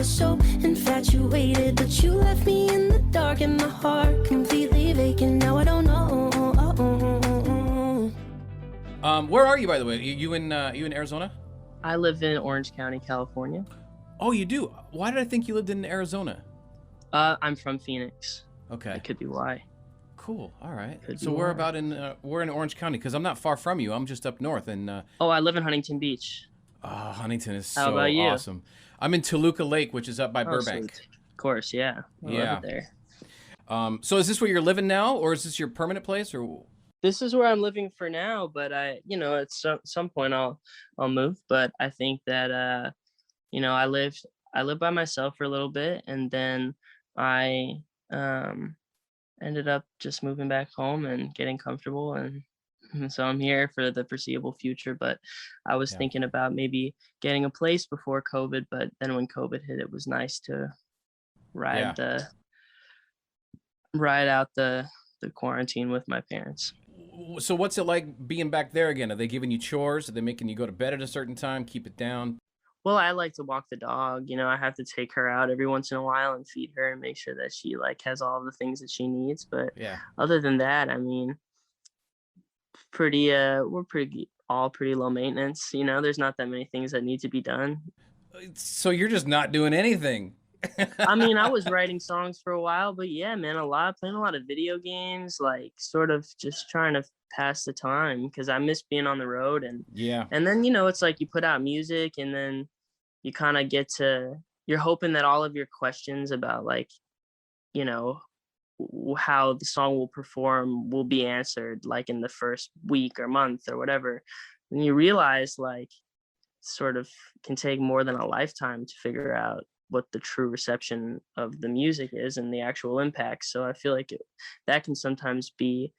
was so infatuated, but you left me in the dark and my heart completely vacant. Now I don't know. Where are you, by the way? You in Arizona? I live in Orange County, California. Oh, you do? Why did I think you lived in Arizona? I'm from Phoenix. Okay. That could be why. Cool. All right. Could So be we're why. about we're in Orange County, because I'm not far from you. I'm just up north, and Oh, I live in Huntington Beach. Huntington is How so about you? awesome. I'm in Toluca Lake, which is up by Burbank. Sweet. Of course, yeah. I love it there. So is this where you're living now, or is this your permanent place, or? This is where I'm living for now, but at some point I'll move. But I think that I lived by myself for a little bit, and then I ended up just moving back home and getting comfortable, and so I'm here for the foreseeable future. But I was thinking about maybe getting a place before COVID, but then when COVID hit, it was nice to ride out the quarantine with my parents. So what's it like being back there again? Are they giving you chores? Are they making you go to bed at a certain time, keep it down? Well, I like to walk the dog. I have to take her out every once in a while and feed her and make sure that she has all the things that she needs. But other than that, I mean, we're pretty low maintenance. There's not that many things that need to be done. So you're just not doing anything. I mean, I was writing songs for a while, but yeah, man, playing a lot of video games, sort of just trying to pass the time, because I miss being on the road. And then it's like you put out music, and then you kind of you're hoping that all of your questions about how the song will perform will be answered in the first week or month or whatever. And you realize sort of can take more than a lifetime to figure out what the true reception of the music is and the actual impact. So I feel like that can sometimes be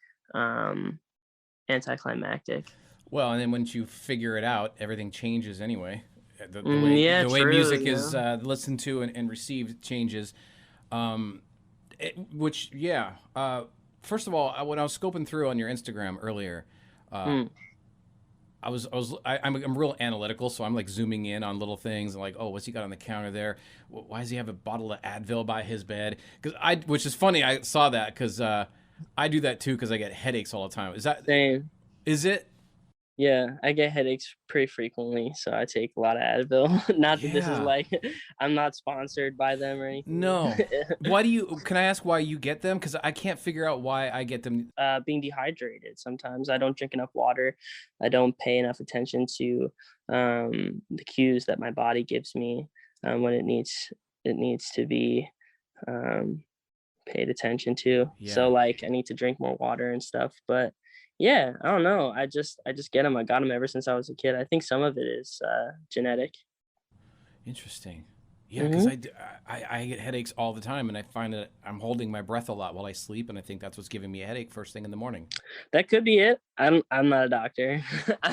anticlimactic. Well, and then once you figure it out, everything changes anyway. The way music is listened to and received changes. First of all, when I was scoping through on your Instagram earlier, I'm real analytical, so I'm zooming in on little things and oh, what's he got on the counter there? Why does he have a bottle of Advil by his bed? Which is funny. I saw that because I do that too, because I get headaches all the time. Same? Is it? Yeah, I get headaches pretty frequently, so I take a lot of Advil. Not that this is I'm not sponsored by them or anything. No. Can I ask why you get them? Because I can't figure out why I get them. Being dehydrated. Sometimes I don't drink enough water. I don't pay enough attention to the cues that my body gives me when it needs to be paid attention to. Yeah. So I need to drink more water and stuff. But yeah, I don't know. I just get them. I got them ever since I was a kid. I think some of it is genetic. Interesting. Yeah, because I get headaches all the time, and I find that I'm holding my breath a lot while I sleep, and I think that's what's giving me a headache first thing in the morning. That could be it. I'm not a doctor.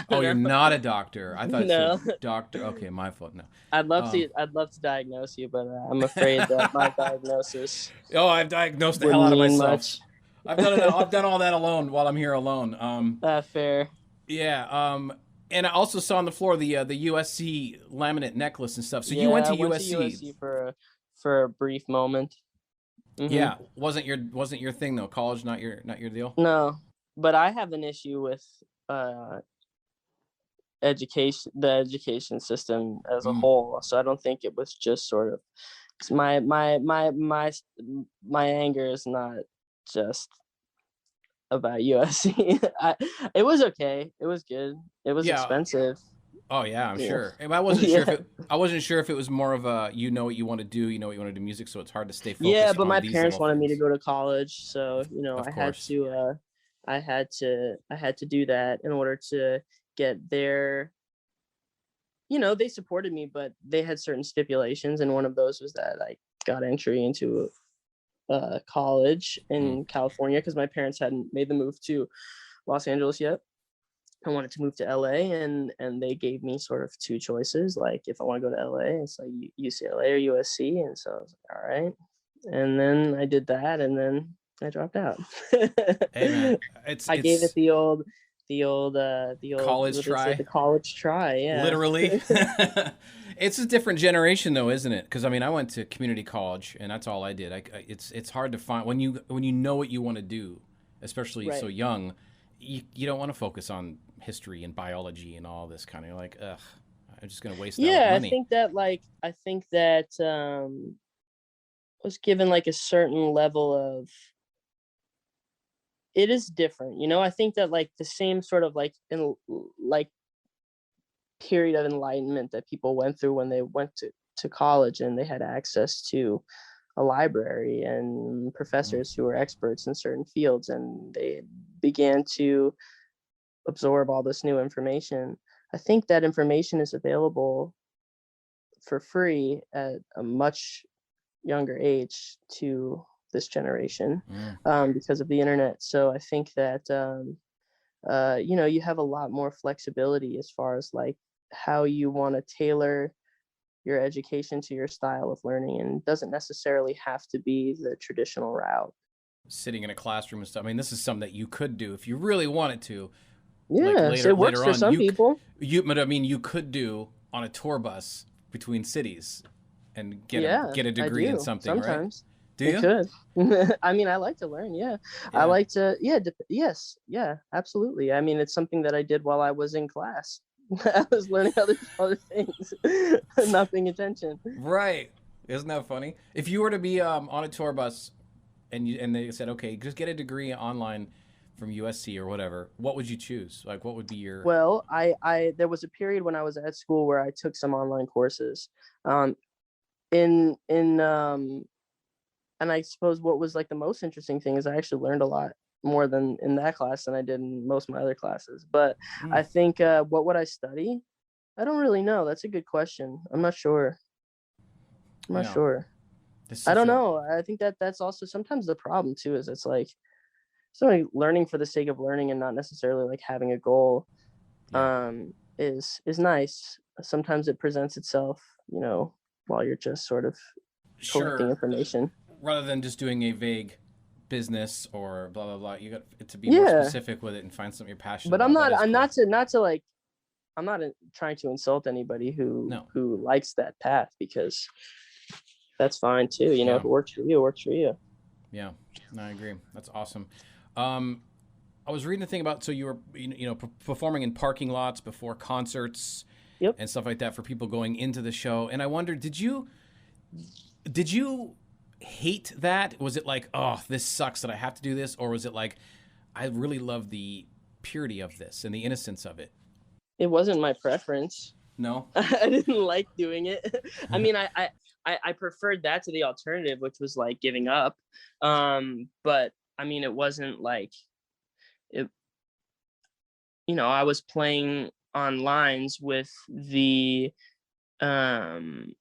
Oh, you're not a doctor. I thought no. You said doctor. Okay, my fault. No. I'd love to diagnose you, but I'm afraid that my diagnosis. Oh, I've diagnosed the hell out of myself. Much. I've done all that alone while I'm here alone. Fair. Yeah. And I also saw on the floor the USC laminate necklace and stuff. So you went to USC. To USC for a brief moment. Mm-hmm. Yeah, wasn't your thing though. College, not your deal. No, but I have an issue with the education system as a whole. So I don't think it was just sort of, 'cause my anger is not just about USC. It was okay. It was good. It was expensive. Oh yeah, I'm sure. I wasn't sure if it was more of a what you want to do, what you want to do music, so it's hard to stay focused. Yeah, but my parents wanted me to go to college, so I had to do that in order to get their. They supported me, but they had certain stipulations, and one of those was that I got entry into college in California, because my parents hadn't made the move to Los Angeles yet. I wanted to move to LA, and they gave me sort of two choices. If I want to go to LA, it's UCLA or USC. And so I was like, all right. And then I did that, and then I dropped out. Hey man, I gave it the old college what they say, try. the college try. Yeah. Literally. It's a different generation though, isn't it? Because I mean, I went to community college, and that's all I did. It's hard to find when you know what you want to do, especially so Right. young. You don't want to focus on history and biology and all this kind of like, ugh, I'm just gonna waste that with Yeah, money. I think that was given like a certain level of, it is different, you know. I think that like the same sort of like in like period of enlightenment that people went through when they went to college and they had access to a library and Mm. professors who were experts in certain fields, and they began to absorb all this new information. I think that information is available for free at a much younger age to this generation, Mm. because of the internet. So I think that you know, you have a lot more flexibility as far as like how you want to tailor your education to your style of learning, and it doesn't necessarily have to be the traditional route. Sitting in a classroom and stuff. I mean, this is something that you could do if you really wanted to. Like Yes, it works later for on, some people. but I mean, you could do on a tour bus between cities and Yeah, get a I degree in do something, right? sometimes. Do It you? could. I mean, I like to learn. Yeah, I Yeah. like to. Yeah, yes, yeah, absolutely. I mean, it's something that I did while I was in class. I was learning other things, not paying attention. Right. Isn't that funny? If you were to be on a tour bus and they said, okay, just get a degree online from USC or whatever, what would you choose? Like, what would be your? Well, there was a period when I was at school where I took some online courses. Um, in and I suppose what was like the most interesting thing is I actually learned a lot more than in that class than I did in most of my other classes. But Mm, I think what would I study? I don't really know. That's a good question. I'm not sure. I'm not yeah. sure. This is I such don't a know. I think that that's also sometimes the problem too. Is it's like something learning for the sake of learning and not necessarily like having a goal yeah. is nice. Sometimes it presents itself, you know, while you're just sort of collecting Sure. information. Rather than just doing a vague business or blah blah blah, you got it to be more Yeah, specific with it and find something you're passionate but about. That is I'm cool. not to like I'm not trying to insult anybody No. who likes that path, because that's fine too. You know, Yeah. if it works for you, it works for you. Yeah. No, I agree. That's awesome. Um, I was reading the thing about so you were performing in parking lots before concerts Yep. and stuff like that for people going into the show, and I wondered, did you hate that? Was it like, oh, this sucks that I have to do this, or was it like, I really love the purity of this and the innocence of it? It wasn't my preference. No. I didn't like doing it. I mean, I preferred that to the alternative, which was like giving up. But I mean, it wasn't like it. You know, I was playing on lines um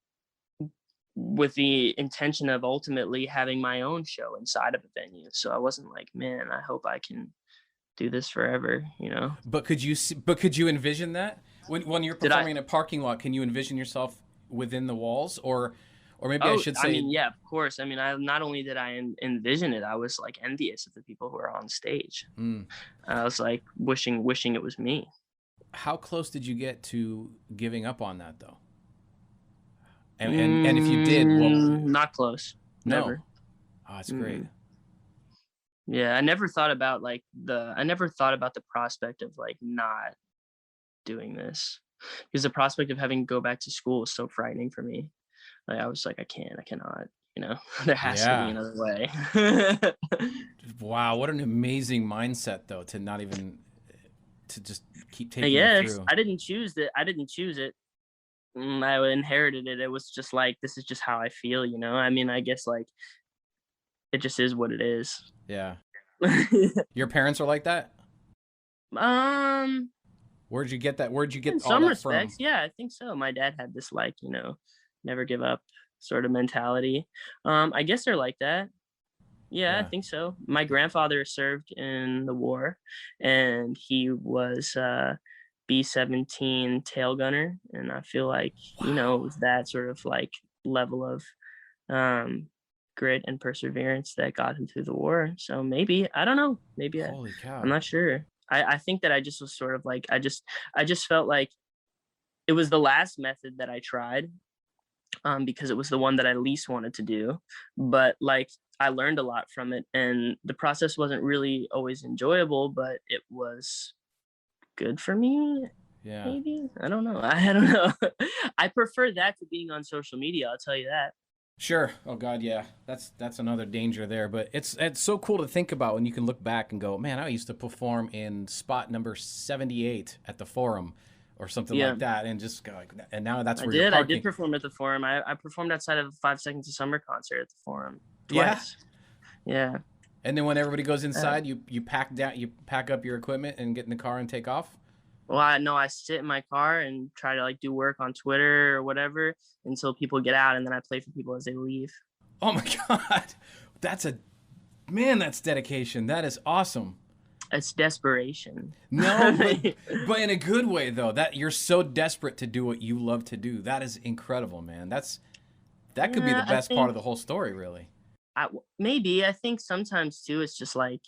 with the intention of ultimately having my own show inside of a venue. So I wasn't like, man, I hope I can do this forever, you know? But could you envision that when you're Did I? performing in a parking lot? Can you envision yourself within the walls, or maybe I Oh, should I say, mean, yeah, of course. I mean, I not only did I envision it, I was like envious of the people who were on stage. hmm, I was like wishing it was me. how close did you get to giving up on that though? And if you did, well, Not close. no. Never. Oh, that's great. Mm. Yeah, I never thought about I never thought about the prospect of like not doing this, because the prospect of having to go back to school was so frightening for me. Like I was like, I cannot, you know, there has to be Yeah. another way. Wow, what an amazing mindset though to not even to just keep I taking you guess through. I didn't choose it. I didn't choose it. I inherited it. It was just like, this is just how I feel, you know? I mean, I guess like it just is what it is. Yeah. Your parents are like that? um, Where'd you get that? Where'd you in get all some that from? respects, yeah, I think so. My dad had this like, you know, never give up sort of mentality. I guess they're like that. Yeah, I Yeah. think so. My grandfather served in the war, and he was B-17 tail gunner, and I feel like, you know, it Wow. was that sort of like level of um grit and perseverance that got him through the war. So maybe, I don't know. Maybe Holy I'm cow. not sure. I think that I just was sort of like, I just felt like it was the last method that I tried, because it was the one that I least wanted to do. But like I learned a lot from it, and the process wasn't really always enjoyable, but it was good for me. Yeah. Maybe, I don't know. I don't know. I prefer that to being on social media. I'll tell you that. Sure. Oh God, yeah. That's another danger there. But it's so cool to think about when you can look back and go, man, I used to perform in spot number 78 at the Forum, or something Yeah, like that, and just go like, and now that's I where you're did. I did parking. perform at the Forum. I performed outside of 5 Seconds of Summer concert at the Forum Yeah. twice. Yeah. And then when everybody goes Uh, inside, you pack up your equipment and get in the car and take off. well, I know I sit in my car and try to like do work on Twitter or whatever until people get out, and then I play for people as they leave. Oh my God, that's a man. That's dedication. That is awesome. It's desperation. No, but in a good way though. That you're so desperate to do what you love to do. That is incredible, man. That could be the Yeah, I best part think of the whole story, really. maybe I think sometimes too it's just like,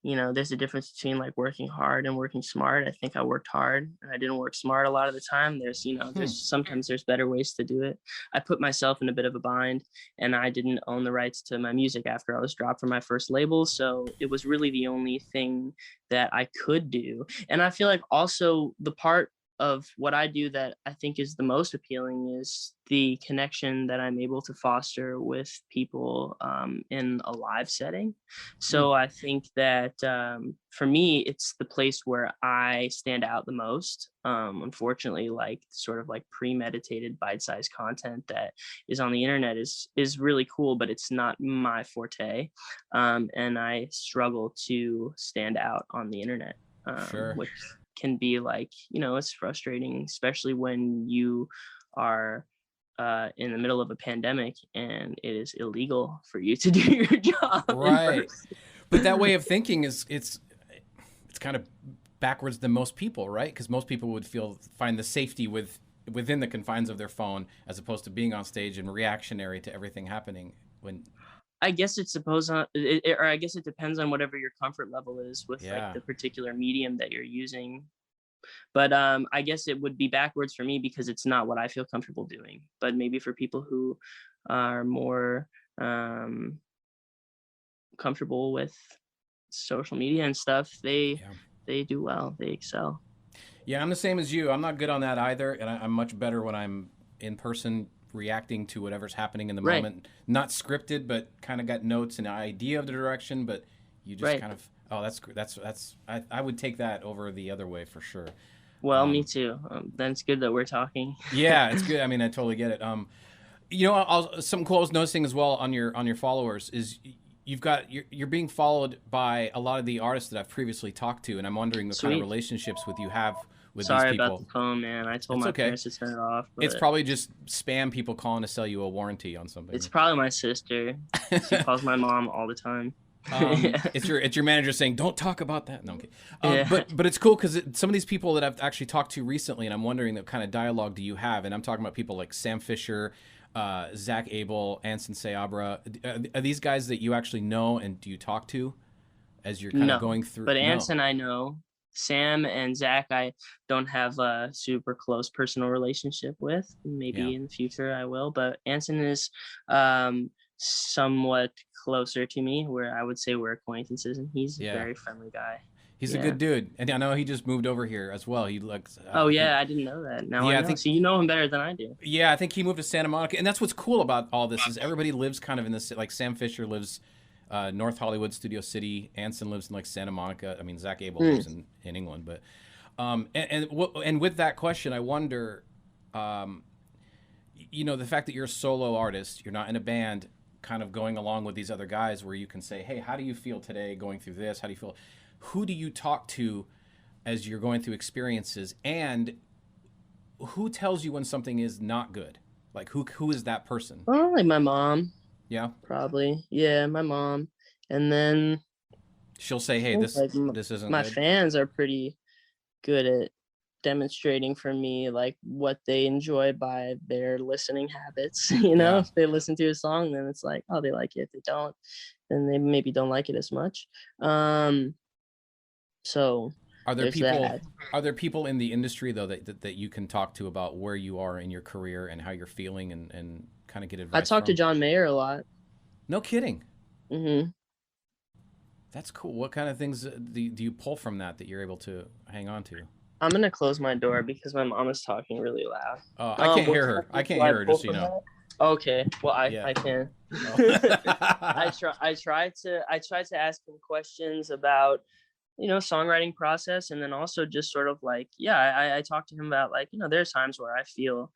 there's a difference between like working hard and working smart. I think I worked hard and I didn't work smart a lot of the time. Hmm. There's better ways to do it. I put myself in a bit of a bind, and I didn't own the rights to my music after I was dropped from my first label. So it was really the only thing that I could do. And I feel like also the part of what I do that I think is the most appealing is the connection that I'm able to foster with people, in a live setting. Hmm. So I think that, for me, it's the place where I stand out the most. Unfortunately, like sort of like premeditated bite-sized content that is on the internet is really cool, but it's not my forte. And I struggle to stand out on the internet, Sure. which can be like, it's frustrating, especially when you are in the middle of a pandemic and it is illegal for you to do your job in Right. person. But that way of thinking is it's kind of backwards than most people, right? Because most people would find the safety within the confines of their phone, as opposed to being on stage and reactionary to everything happening. When I guess or I guess it depends on whatever your comfort level is with like yeah, the particular medium that you're using. But I guess it would be backwards for me because it's not what I feel comfortable doing. But maybe for people who are more, um, comfortable with social media and stuff, yeah. they do well. They excel. Yeah, I'm the same as you. I'm not good on that either, and I'm much better when I'm in person, reacting to whatever's happening in the Right. moment. Not scripted, but kind of got notes and an idea of the direction, but you just Right. kind of, oh, that's I would take that over the other way for sure. Well, me Um, too. Then it's good that we're talking. yeah, it's good. I mean, I totally get it. You know, something cool I was noticing as well on your followers is you're being followed by a lot of the artists that I've previously talked to, and I'm wondering the kind of Sweet. relationships you have with these Sorry about the people. phone, man. I told It's my okay. parents to turn it off, It's but probably just spam people calling to sell you a warranty on it's something. probably my sister. She calls my mom all the time. It's your manager saying, "Don't talk about that." No, okay. Yeah. But it's cool because some of these people that I've actually talked to recently, and I'm wondering what kind of dialogue do you have? And I'm talking about people like Sam Fisher, Zach Abel, Anson Seabra. Are these guys that you actually know and do you talk to as you're kind of No, going through? but No. Anson I know. Sam and Zach I don't have a super close personal relationship with. Yeah. Maybe in the future I will, but Anson is, um, somewhat closer to me, where I would say we're acquaintances, and he's a Yeah. very friendly guy. He's a Yeah. good dude, and I know he just moved over here as well. He looks, Oh I think, yeah, I didn't know that. Now I yeah, I know. think So you know him better than I do. Yeah, I think he moved to Santa Monica, and that's what's cool about all this is everybody lives kind of in this. Like Sam Fisher lives North Hollywood, Studio City. Anson lives in like Santa Monica. I mean, Zach Abel Hmm. lives in England, but and with that question, I wonder, um, you know, the fact that you're a solo artist, you're not in a band, kind of going along with these other guys, where you can say, hey, how do you feel today going through this? How do you feel? Who do you talk to as you're going through experiences, and who tells you when something is not good? Like who is that person? Well, like my mom, Yeah, probably. Yeah, my mom. And then she'll say, I "Hey, think like this isn't my good." fans are pretty good at demonstrating for me like what they enjoy by their listening habits. Yeah, If they listen to a song, then it's like, oh, they like it. If they don't, then they maybe don't like it as much. So Are there there's people that. are there people in the industry though that you can talk to about where you are in your career and how you're feeling and kind of get I advice talk to from? John Mayer a lot. No kidding. Hmm. That's cool. What kind of things do you pull from that you're able to hang on to? I'm gonna close my door because my mom is talking really loud. I can't What hear kind her. of I things can't do I hear her, pull just so you from know. that? Okay, well Yeah. I can. Oh. I try to ask him questions about, songwriting process, and then also just sort of like, yeah, I talk to him about, like, there's times where I feel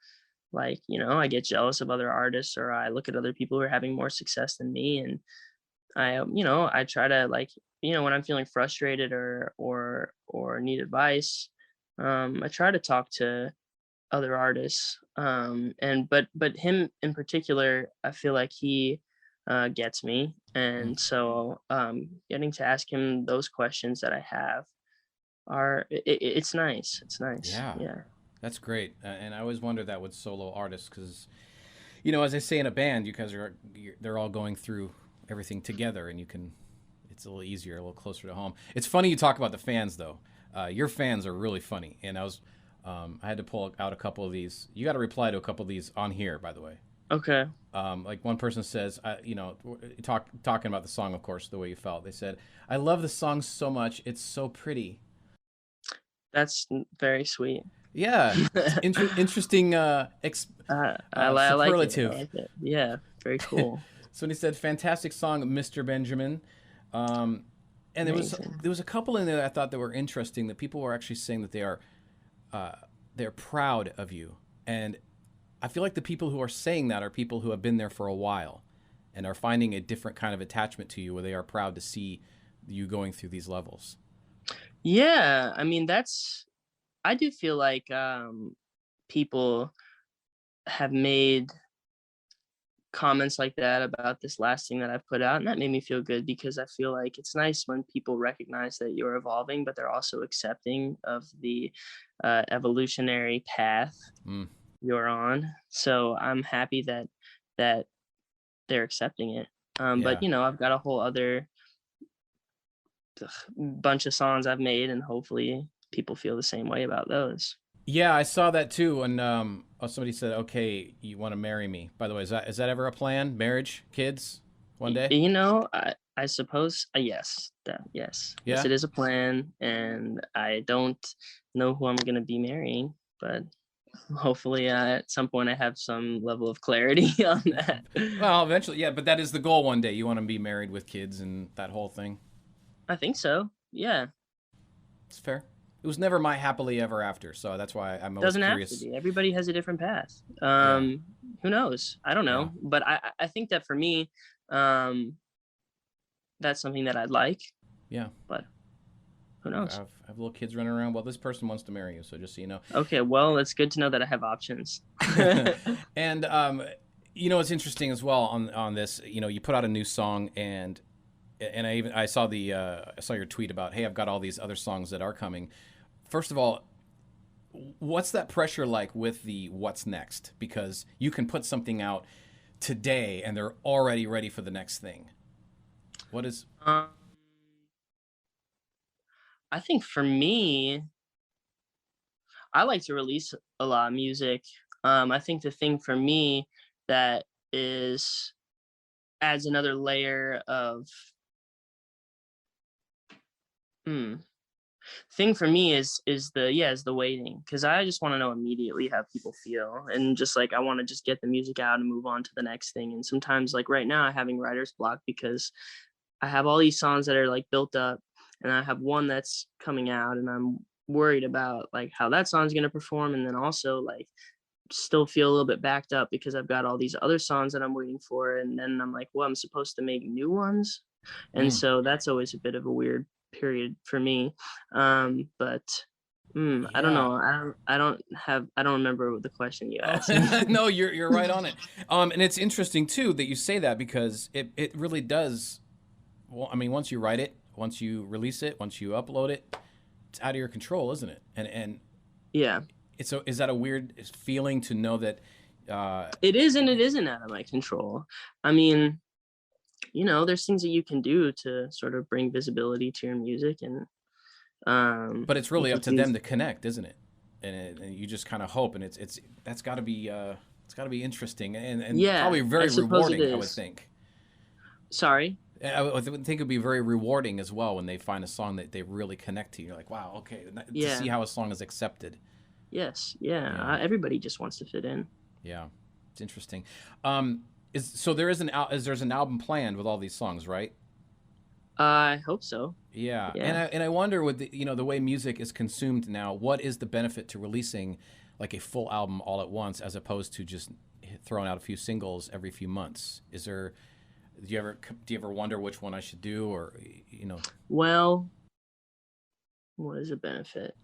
like, I get jealous of other artists, or I look at other people who are having more success than me, and I try to, like, when I'm feeling frustrated or need advice, I try to talk to other artists, and but him in particular, I feel like he gets me, Mm, and so getting to ask him those questions that I have it's nice. It's nice. yeah, Yeah. that's great. And I always wonder that with solo artists because, as I say in a band, you guys they're all going through everything together, and it's a little easier, a little closer to home. It's funny you talk about the fans though. Your fans are really funny, and I had to pull out a couple of these. You got to reply to a couple of these on here, by the way. Okay. Like one person says, talking about the song, of course, the way you felt. They said, "I love the song so much. It's so pretty." That's very sweet. Yeah, it's interesting I like it. I superlative. like it. Yeah. Very cool. So when he said, "Fantastic song, Mr. Benjamin," and Amazing. there was a couple in there that I thought that were interesting. That people were actually saying that they're proud of you, and I feel like the people who are saying that are people who have been there for a while, and are finding a different kind of attachment to you, where they are proud to see you going through these levels. Yeah. I mean, I do feel like people have made comments like that about this last thing that I've put out, and that made me feel good because I feel like it's nice when people recognize that you're evolving, but they're also accepting of the evolutionary path Mm, you're on. So I'm happy that they're accepting it. But yeah. I've got a whole other bunch of songs I've made, and hopefully people feel the same way about those. Yeah, I saw that too. And somebody said, "Okay, you want to marry me?" By the way, is that ever a plan? Marriage, kids, one day? I suppose yes, yes, Yeah. it is a plan, and I don't know who I'm gonna be marrying, but hopefully at some point I have some level of clarity on that. Well, eventually, yeah. But that is the goal. One day, you want to be married with kids and that whole thing. I think so. Yeah, It's fair. It was never my happily ever after, so that's why I'm always doesn't have to curious. be. Everybody has a different path. Yeah. Who knows? I don't Yeah. know, but I think that for me, um, that's something that I'd like, Yeah. but who I've, knows? I've, I have little kids running around. Well, this person wants to marry you, so just so you know. Okay, well, it's good to know that I have options. And it's interesting as well on this. You put out a new song, and I saw I saw your tweet about, hey, I've got all these other songs that are coming. First of all, what's that pressure like with the what's next? Because you can put something out today, and they're already ready for the next thing. What is? Um, I think for me, I like to release a lot of music. I think the thing for me that is adds another layer of hmm, thing for me is the waiting, because I just want to know immediately how people feel, and just like I want to just get the music out and move on to the next thing. And sometimes, like right now, I'm having writer's block because I have all these songs that are like built up, and I have one that's coming out, and I'm worried about like how that song's gonna perform, and then also like still feel a little bit backed up because I've got all these other songs that I'm waiting for, and then I'm like, well, I'm supposed to make new ones, and Mm, so that's always a bit of a weird period for me. But I don't yeah. know. I don't remember what the question you Oh, asked me. no, you're right on it. And it's interesting too that you say that because it really does. Well, I mean, once you write it, once you release it, once you upload it, it's out of your control, isn't it? And Yeah, is that a weird feeling to know that? it is, and it isn't out of my control. I mean, there's things that you can do to sort of bring visibility to your music, and But it's really up Because to them to connect, isn't it? And you just kind of hope, and it's that's got to be it's got to be interesting and yeah, probably I very suppose it rewarding, I would is. think. Sorry. I would think it'd be very rewarding as well when they find a song that they really connect to. You're like, wow, okay, to see Yeah. how a song is accepted. Yes. Yeah. Yeah, Everybody just wants to fit in. yeah, it's interesting. There is there's an album planned with all these songs, right? I hope so. Yeah, Yeah. and I wonder with the way music is consumed now, what is the benefit to releasing like a full album all at once as opposed to just throwing out a few singles every few months? Is there do you ever wonder which one I should do, or Well, what is a benefit?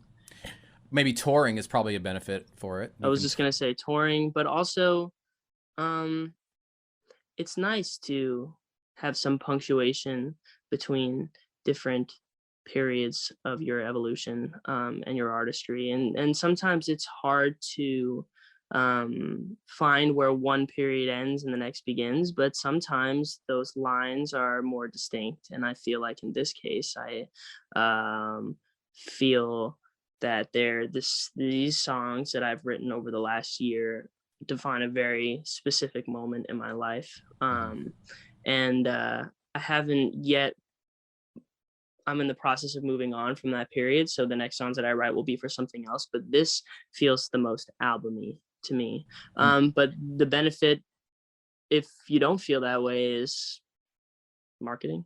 maybe touring is probably a benefit for it. I You was can just gonna say touring, but also, um, it's nice to have some punctuation between different periods of your evolution, and your artistry, and sometimes it's hard to find where one period ends and the next begins, but sometimes those lines are more distinct, and I feel like in this case I feel that these songs that I've written over the last year define a very specific moment in my life. Mhm. And I haven't yet, I'm in the process of moving on from that period. So the next songs that I write will be for something else, but this feels the most albumy to me. Hmm. But the benefit, if you don't feel that way, is marketing.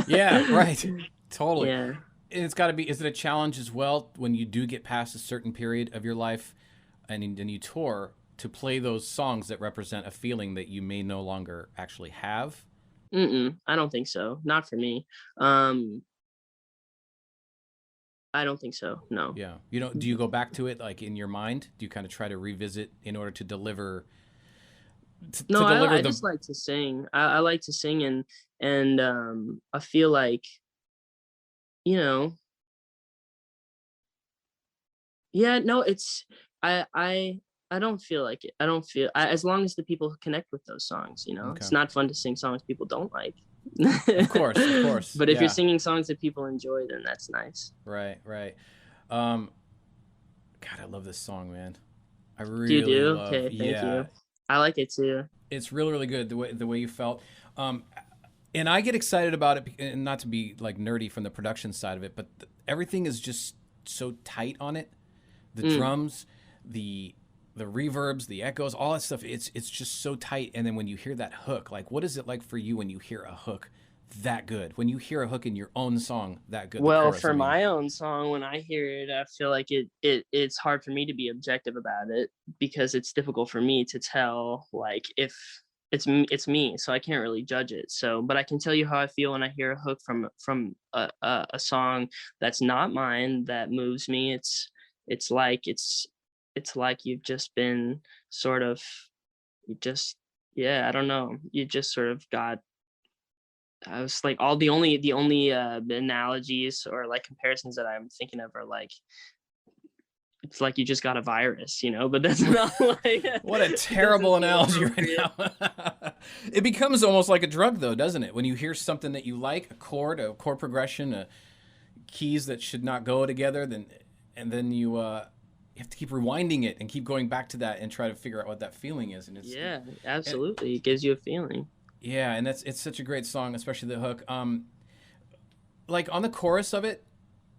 Yeah, right. Totally. Yeah. And it's got to be. Is it a challenge as well when you do get past a certain period of your life, and then you tour to play those songs that represent a feeling that you may no longer actually have? I don't think so. Not for me. Um, I don't think so. No. Yeah. You know, do you go back to it like in your mind? Do you kind of try to revisit in order to deliver No, to deliver I the just like to sing. I like to sing, and I feel like, you know, yeah, no, it's I I I don't feel like it. I don't feel as long as the people connect with those songs, Okay. it's not fun to sing songs people don't like. Of course. But if you're Yeah. singing songs that people enjoy, then that's nice. Right, right. Um God, I love this song, man. I Do you really do? love. Okay, thank Yeah. you. I like it too. It's really really good the way you felt. Um and I get excited about it, and not to be like nerdy from the production side of it, but everything is just so tight on it. The Mm. drums, the reverbs, the echoes, all that stuff. It's just so tight. And then when you hear that hook, like what is it like for you when you hear a hook that good? When you hear a hook in your own song that good, the Well, chorus, I for mean. my own song, when I hear it, I feel like it's hard for me to be objective about it because it's difficult for me to tell like if it's me, so I can't really judge it. So, but I can tell you how I feel when I hear a hook from a song that's not mine that moves me. It's like it's like you've just been sort of you just yeah, I don't know. You just sort of got I was like all the only analogies or like comparisons that I'm thinking of are like it's like you just got a virus, but that's not like What a this terrible isn't analogy right appropriate. now. It becomes almost like a drug, though, doesn't it? When you hear something that you like, a chord progression, keys that should not go together, and then you have to keep rewinding it and keep going back to that and try to figure out what that feeling is. And Yeah, and, absolutely. It gives you a feeling. yeah, and it's such a great song, especially the hook. Like on the chorus of it,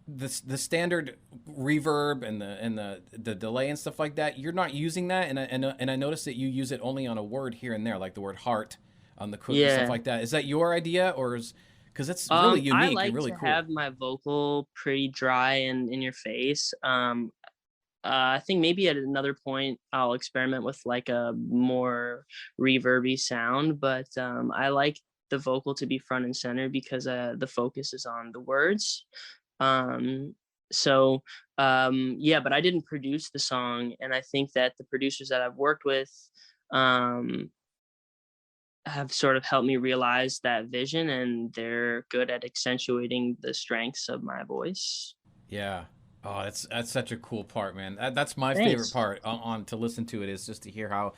the standard reverb and the delay and stuff like that, you're not using that, and I noticed that you use it only on a word here and there, like the word heart on the hook and stuff Yeah. like that. Is that your idea, or is because that's really I unique and like really to cool? have my vocal pretty dry and in your face. I think maybe at another point I'll experiment with like a more reverby sound, but I like the vocal to be front and center because the focus is on the words. Um, so yeah, but I didn't produce the song, and I think that the producers that I've worked with um, have sort of helped me realize that vision, and they're good at accentuating the strengths of my voice. Yeah. Oh, that's such a cool part, man. That's my favorite Thanks. part on to listen to it is just to hear how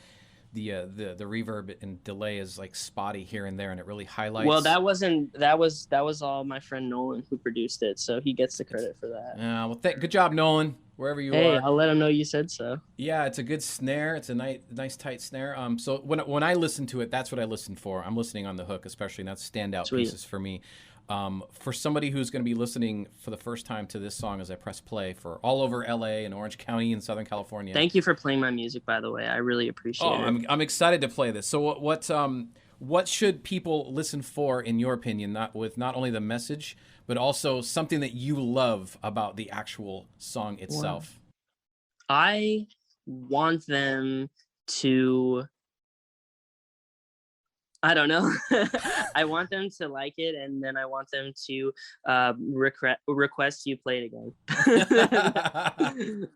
the reverb and delay is like spotty here and there, and it really highlights. Well, that was all my friend Nolan who produced it, so he gets the credit for that. Yeah, well, good job, Nolan, wherever you are. Hey, I'll let him know you said so. Yeah, it's a good snare. It's a nice tight snare. So when I listen to it, that's what I listen for. I'm listening on the hook, especially, and that's standout pieces for me. For somebody who's going to be listening for the first time to this song as I press play for all over LA and Orange County and Southern California. Thank you for playing my music, by the way. I really appreciate it. I'm excited to play this. So what should people listen for, in your opinion, not only the message, but also something that you love about the actual song itself? Wow. I want them to, I don't know. I want them to like it, and then I want them to request you play it again.